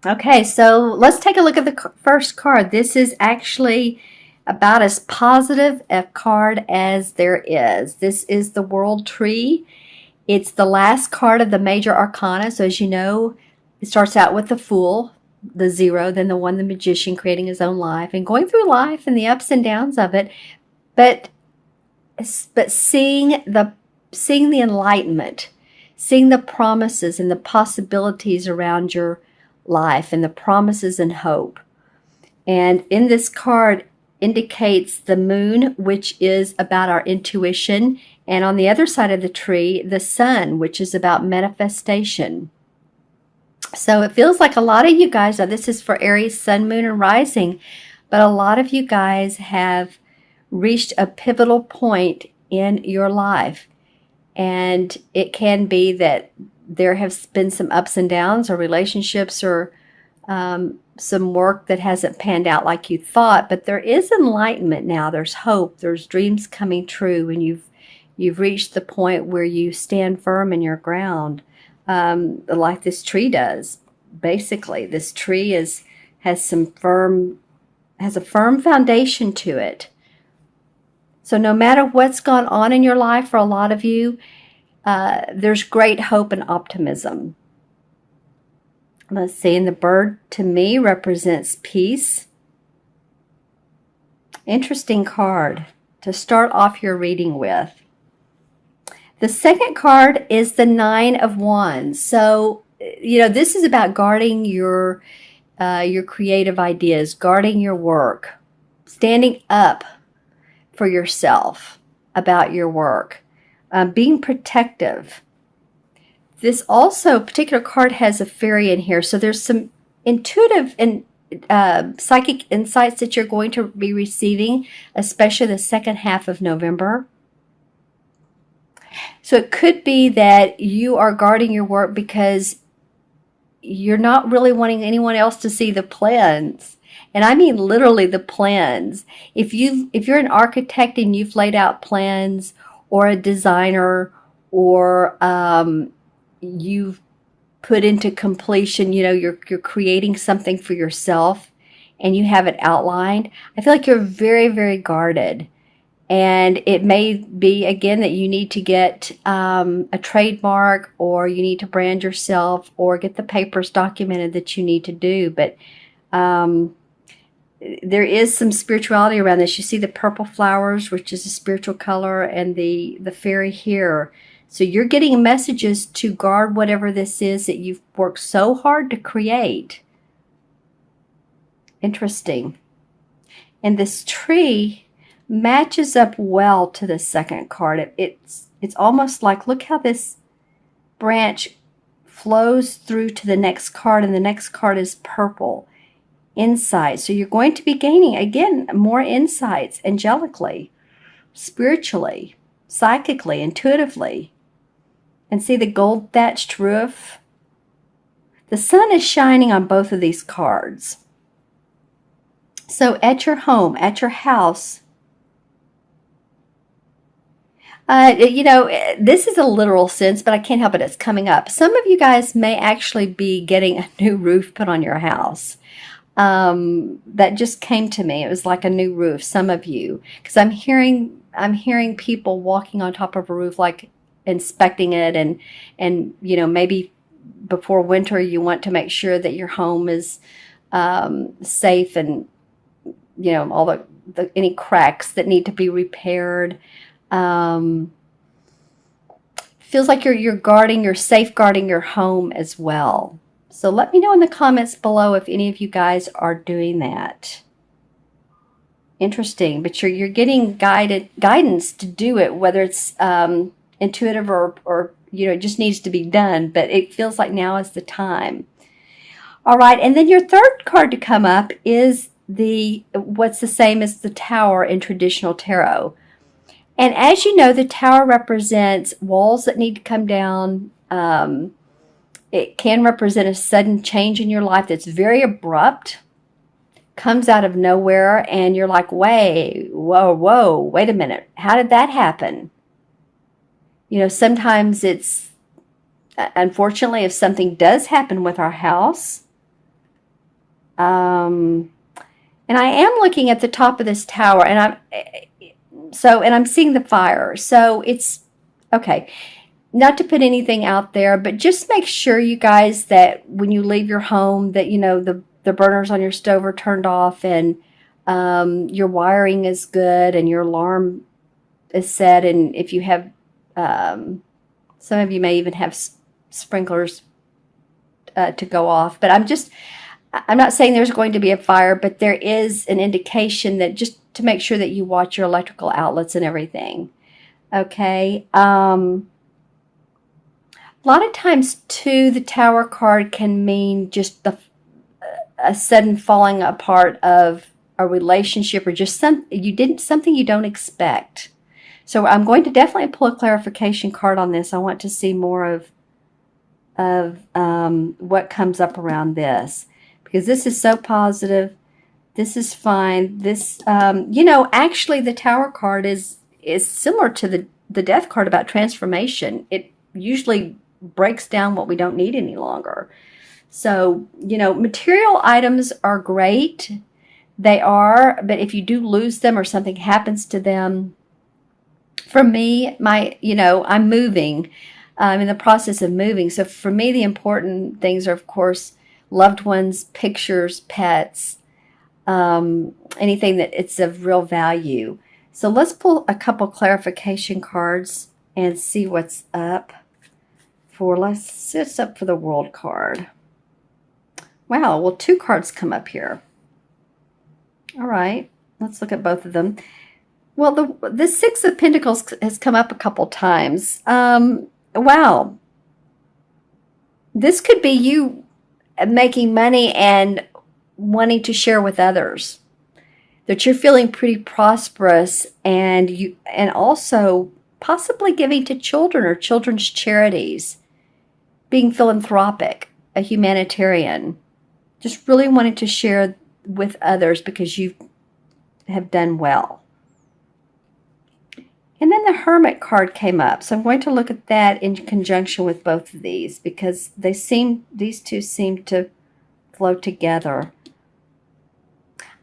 Okay, so let's take a look at the first card. This is actually about as positive a card as there is. This is the World Tree. It's the last card of the major arcana. So as you know, it starts out with the Fool, the Zero, then the One, the Magician, creating his own life and going through life and the ups and downs of it. But seeing the enlightenment, seeing the promises and the possibilities around your life and the promises and hope. And in this card indicates the moon, which is about our intuition, and on the other side of the tree, the sun, which is about manifestation. So it feels like a lot of you guys, now this is for Aries, sun, moon, and rising, but a lot of you guys have reached a pivotal point in your life. And it can be that there have been some ups and downs or relationships or some work that hasn't panned out like you thought, but there is enlightenment now. There's hope. There's dreams coming true, and you've reached the point where you stand firm in your ground, like this tree does. Basically, this tree has a firm foundation to it. So no matter what's gone on in your life, for a lot of you, there's great hope and optimism. Let's see, and the bird to me represents peace. Interesting card to start off your reading with. The second card is the Nine of Wands. So, this is about guarding your creative ideas, guarding your work, standing up for yourself about your work, being protective. This also particular card has a fairy in here, so there's some intuitive and psychic insights that you're going to be receiving, especially the second half of November. So it could be that you are guarding your work because you're not really wanting anyone else to see the plans. And I mean literally the plans. If you're an architect and you've laid out plans, or a designer, or you've put into completion, you're creating something for yourself and you have it outlined, I feel like you're very, very guarded. And it may be, again, that you need to get a trademark, or you need to brand yourself, or get the papers documented that you need to do. But there is some spirituality around this. You see the purple flowers, which is a spiritual color, and the fairy here. So you're getting messages to guard whatever this is that you've worked so hard to create. Interesting. And this tree matches up well to the second card. It's almost like, look how this branch flows through to the next card, and the next card is purple. Insight. So you're going to be gaining, again, more insights angelically, spiritually, psychically, intuitively. And see the gold thatched roof? The sun is shining on both of these cards. So at your home, at your house, this is a literal sense, but I can't help it. It's coming up. Some of you guys may actually be getting a new roof put on your house. That just came to me. It was like a new roof. Some of you, because I'm hearing people walking on top of a roof, like inspecting it, and maybe before winter you want to make sure that your home is safe, and all the any cracks that need to be repaired. Feels like you're safeguarding your home as well. So let me know in the comments below if any of you guys are doing that. Interesting, but you're getting guidance to do it, whether it's intuitive or it just needs to be done. But it feels like now is the time. All right, and then your third card to come up is what's the same as the Tower in traditional tarot. And as you know, the Tower represents walls that need to come down. It can represent a sudden change in your life that's very abrupt, comes out of nowhere, and you're like, wait a minute. How did that happen? Sometimes it's, unfortunately, if something does happen with our house, And I am looking at the top of this tower, and I'm seeing the fire. So it's okay. Not to put anything out there, but just make sure, you guys, that when you leave your home, that the burners on your stove are turned off, and your wiring is good, and your alarm is set. And if you have, some of you may even have sprinklers to go off. But I'm not saying there's going to be a fire, but there is an indication that, just to make sure that you watch your electrical outlets and everything. Okay. A lot of times, too, the Tower card can mean just a sudden falling apart of a relationship, or just something you don't expect. So I'm going to definitely pull a clarification card on this. I want to see more of what comes up around this, because this is so positive. This is fine. This, actually, the Tower card is similar to the Death card about transformation. It usually breaks down what we don't need any longer. So, material items are great. They are, but if you do lose them or something happens to them, for me, I'm moving. I'm in the process of moving. So for me, the important things are, of course, loved ones, pictures, pets, anything that it's of real value. So let's pull a couple clarification cards and see what's up. Let's see what's up for the World card. Wow, well, 2 cards come up here. All right, let's look at both of them. Well, the 6 of Pentacles has come up a couple times. Wow. This could be you making money and wanting to share with others. That you're feeling pretty prosperous, and also possibly giving to children or children's charities. Being philanthropic, a humanitarian. Just really wanting to share with others because you have done well. And then the Hermit card came up. So I'm going to look at that in conjunction with both of these, because these two seem to flow together.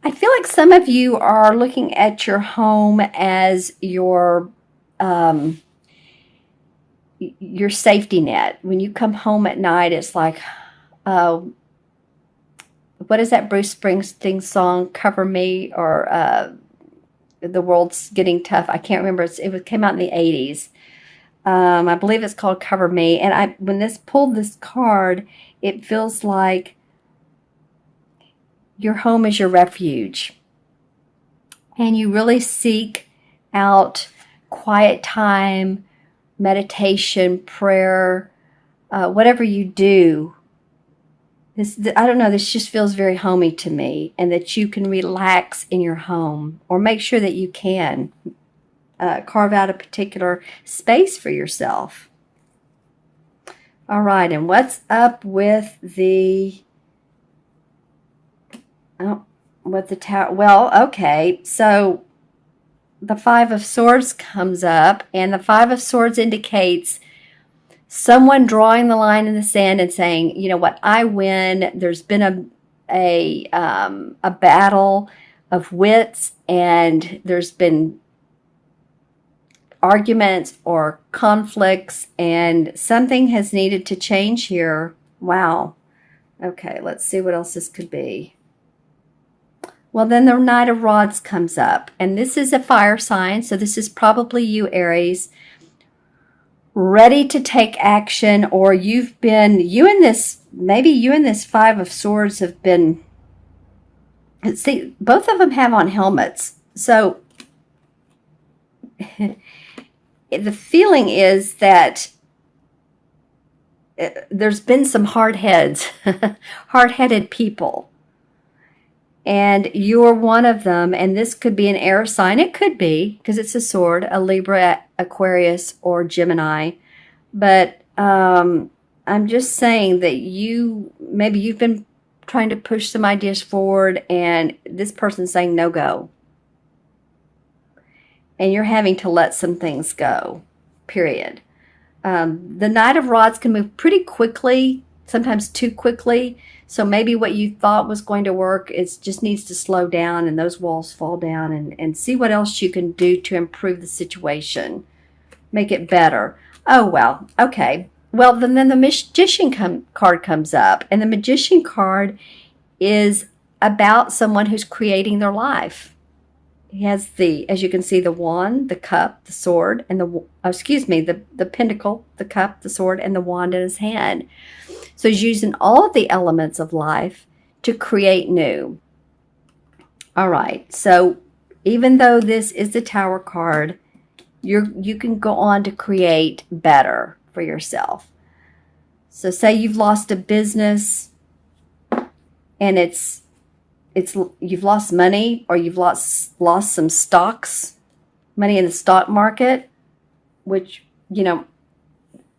I feel like some of you are looking at your home as your safety net. When you come home at night, it's like, what is that Bruce Springsteen song, Cover Me, or The World's Getting Tough? I can't remember. It came out in the 80s. I believe it's called Cover Me. And when this pulled this card, it feels like your home is your refuge. And you really seek out quiet time, meditation, prayer, whatever you do. I don't know, this just feels very homey to me, and that you can relax in your home, or make sure that you can carve out a particular space for yourself. All right, and what's up with the tower? Well, okay, so the 5 of Swords comes up, and the 5 of Swords indicates someone drawing the line in the sand and saying, you know what, I win. There's been a battle of wits, and there's been arguments or conflicts, and something has needed to change here. Wow. Okay, let's see what else this could be. Well, then the Knight of Rods comes up, and this is a fire sign, so this is probably you, Aries, ready to take action, or maybe you and this 5 of Swords have been, see, both of them have on helmets, so the feeling is that there's been some hard-headed people. And you're one of them, and this could be an air sign. It could be, because it's a sword, a Libra, Aquarius, or Gemini. But I'm just saying that maybe you've been trying to push some ideas forward, and this person's saying no go. And you're having to let some things go, period. The Knight of Rods can move pretty quickly sometimes too quickly. So maybe what you thought was going to work is just needs to slow down and those walls fall down, and see what else you can do to improve the situation, make it better. Oh, well, okay. Well, then the magician card comes up, and the magician card is about someone who's creating their life. He has as you can see, the wand, the cup, the sword, and the pentacle, the cup, the sword, and the wand in his hand. So he's using all of the elements of life to create new. All right. So even though this is the Tower card, you can go on to create better for yourself. So say you've lost a business and you've lost money, or you've lost some stocks, money in the stock market, which,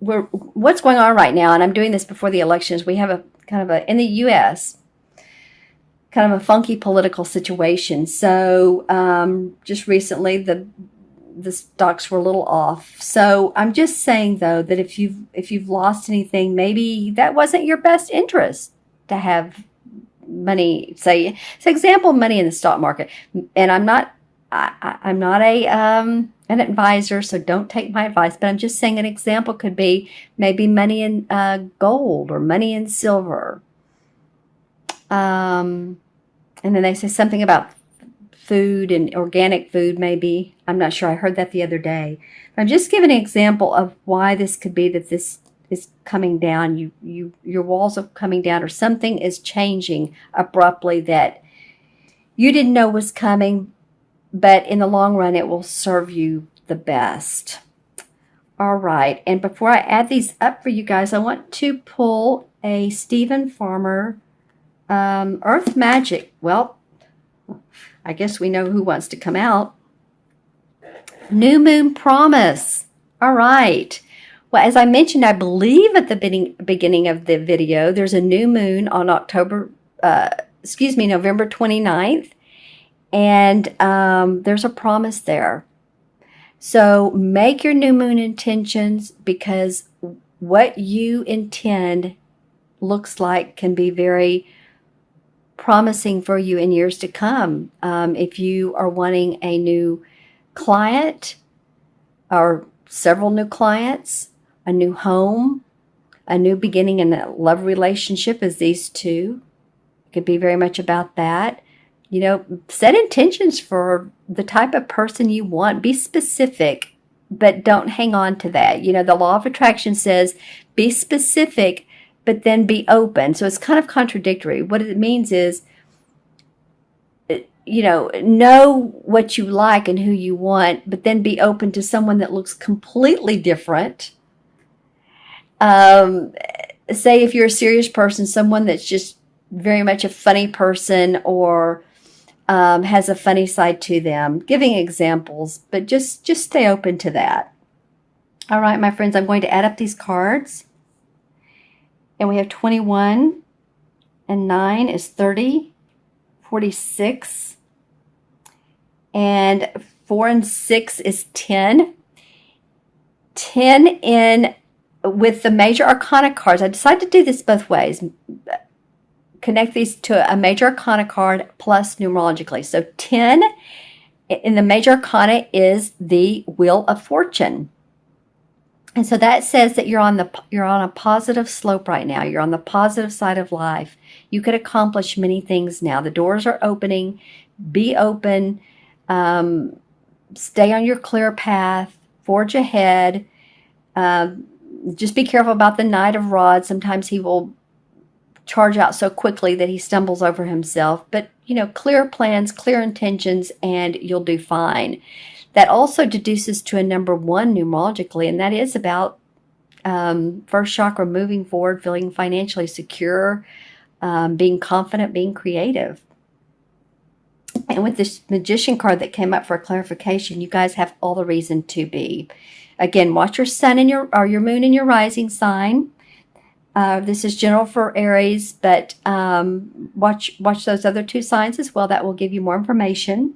what's going on right now, and I'm doing this before the elections, we have a kind of in the U.S., kind of a funky political situation. So just recently the stocks were a little off. So I'm just saying, though, that if you've lost anything, maybe that wasn't your best interest to have money, say example, money in the stock market. And I'm not an advisor, so don't take my advice, but I'm just saying an example could be maybe money in gold or money in silver. And then they say something about food and organic food, maybe. I'm not sure. I heard that the other day. I'm just giving an example of why this could be that this is coming down. Your walls are coming down, or something is changing abruptly that you didn't know was coming, but in the long run, it will serve you the best. All right. And before I add these up for you guys, I want to pull a Stephen Farmer Earth Magic. Well, I guess we know who wants to come out. New Moon Promise. All right. Well, as I mentioned, I believe at the beginning of the video, there's a new moon on November 29th. And there's a promise there. So make your new moon intentions, because what you intend looks like can be very promising for you in years to come. If you are wanting a new client or several new clients, a new home, a new beginning in a love relationship, as these two, it could be very much about that. Set intentions for the type of person you want. Be specific, but don't hang on to that. The law of attraction says be specific, but then be open. So it's kind of contradictory. What it means is, know what you like and who you want, but then be open to someone that looks completely different. Say if you're a serious person, someone that's just very much a funny person, or has a funny side to them. Giving examples, but just stay open to that. All right, my friends, I'm going to add up these cards. And we have 21, and 9 is 30, 46, and 4 and 6 is 10. 10 in with the major arcana cards. I decided to do this both ways. Connect these to a major arcana card plus numerologically. So 10 in the major arcana is the Wheel of Fortune. And so that says that you're on a positive slope right now. You're on the positive side of life. You could accomplish many things now. The doors are opening. Be open. Stay on your clear path. Forge ahead. Just be careful about the Knight of Rods. Sometimes he will charge out so quickly that he stumbles over himself. But, clear plans, clear intentions, and you'll do fine. That also deduces to a number 1 numerologically, and that is about first chakra, moving forward, feeling financially secure, being confident, being creative. And with this Magician card that came up for clarification, you guys have all the reason to be. Again, watch your sun and your moon and your rising sign. This is general for Aries, but watch those other 2 signs as well. That will give you more information.